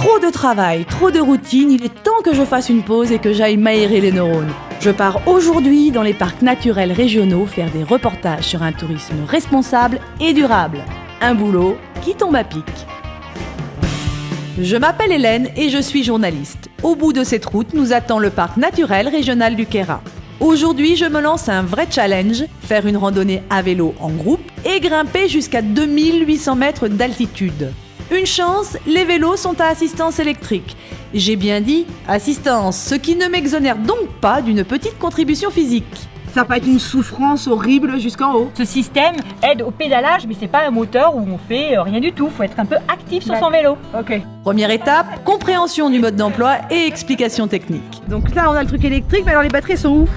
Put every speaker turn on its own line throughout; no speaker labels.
Trop de travail, trop de routine, il est temps que je fasse une pause et que j'aille m'aérer les neurones. Je pars aujourd'hui dans les parcs naturels régionaux faire des reportages sur un tourisme responsable et durable. Un boulot qui tombe à pic. Je m'appelle Hélène et je suis journaliste. Au bout de cette route, nous attend le parc naturel régional du Queyras. Aujourd'hui, je me lance un vrai challenge, faire une randonnée à vélo en groupe et grimper jusqu'à 2800 mètres d'altitude. Une chance, les vélos sont à assistance électrique. J'ai bien dit assistance, ce qui ne m'exonère donc pas d'une petite contribution physique.
Ça va être une souffrance horrible jusqu'en haut.
Ce système aide au pédalage, mais c'est pas un moteur où on fait rien du tout. Faut être un peu actif sur son vélo.
Ok.
Première étape, compréhension du mode d'emploi et explication technique.
Donc là, on a le truc électrique, mais alors les batteries sont où?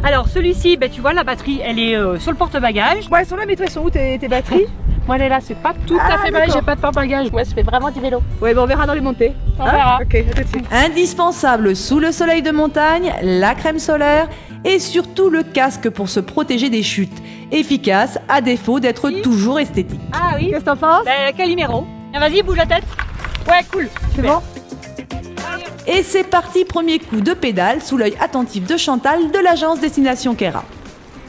Alors celui-ci, tu vois, la batterie, elle est sur le porte-bagages.
Ouais, elles sont là, mais toi, elles sont où tes batteries?
Moi, elle est là, c'est pas tout à fait mal, j'ai pas de porte-bagages. Moi, je fais vraiment du vélo.
Ouais, on verra dans les montées.
On verra.
Ok, à tout de suite.
Indispensable sous le soleil de montagne, la crème solaire et surtout le casque pour se protéger des chutes. Efficace à défaut d'être toujours esthétique.
Ah oui.
Qu'est-ce que t'en penses?
Calimero. Vas-y, bouge la tête. Ouais, cool.
C'est bon?
Et c'est parti, premier coup de pédale sous l'œil attentif de Chantal de l'agence Destination Queyras.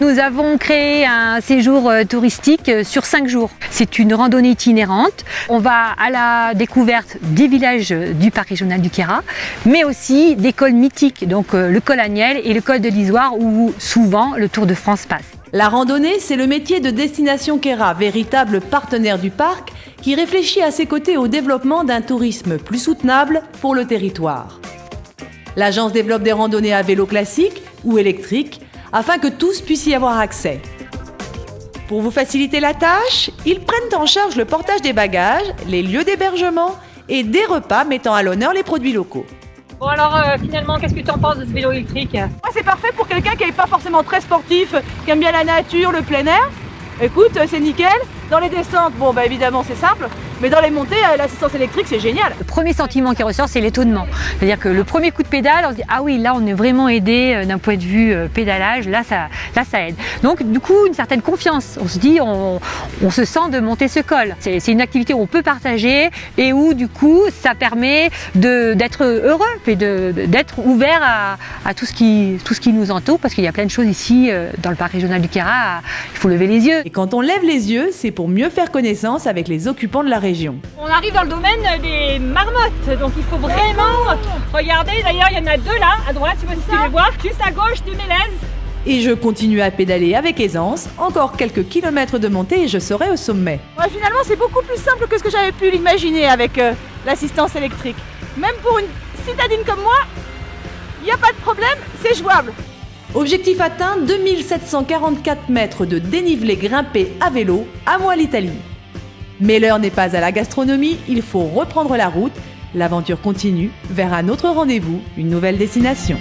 Nous avons créé un séjour touristique sur 5 jours. C'est une randonnée itinérante. On va à la découverte des villages du parc régional du Queyras, mais aussi des cols mythiques, donc le col Agnelle et le col de l'Isoire où souvent le Tour de France passe.
La randonnée, c'est le métier de Destination Queyras, véritable partenaire du parc qui réfléchit à ses côtés au développement d'un tourisme plus soutenable pour le territoire. L'agence développe des randonnées à vélo classique ou électrique afin que tous puissent y avoir accès. Pour vous faciliter la tâche, ils prennent en charge le portage des bagages, les lieux d'hébergement et des repas mettant à l'honneur les produits locaux.
Bon alors finalement, qu'est-ce que tu en penses de ce vélo électrique?
Ouais, c'est parfait pour quelqu'un qui n'est pas forcément très sportif, qui aime bien la nature, le plein air. Écoute, c'est nickel. Dans les descentes, bon bah évidemment c'est simple, mais dans les montées, l'assistance électrique c'est génial.
Le premier sentiment qui ressort, c'est l'étonnement. C'est-à-dire que le premier coup de pédale, on se dit ah oui, là on est vraiment aidé d'un point de vue pédalage, là ça aide. Donc du coup, une certaine confiance. On se dit, on se sent de monter ce col. C'est une activité où on peut partager et où du coup ça permet d'être heureux et d'être ouvert à tout ce qui nous entoure, parce qu'il y a plein de choses ici dans le parc régional du Queyras. Il faut lever les yeux.
Et quand on lève les yeux, c'est pour mieux faire connaissance avec les occupants de la région.
On arrive dans le domaine des marmottes, donc il faut vraiment regarder. D'ailleurs, il y en a deux là, à droite, tu vois si tu les vois, juste à gauche de Mélèze.
Et je continue à pédaler avec aisance, encore quelques kilomètres de montée et je serai au sommet.
Ouais, finalement c'est beaucoup plus simple que ce que j'avais pu l'imaginer avec l'assistance électrique. Même pour une citadine comme moi, il n'y a pas de problème, c'est jouable.
Objectif atteint, 2744 mètres de dénivelé grimpé à vélo, à moi l'Italie. Mais l'heure n'est pas à la gastronomie, il faut reprendre la route. L'aventure continue vers un autre rendez-vous, une nouvelle destination.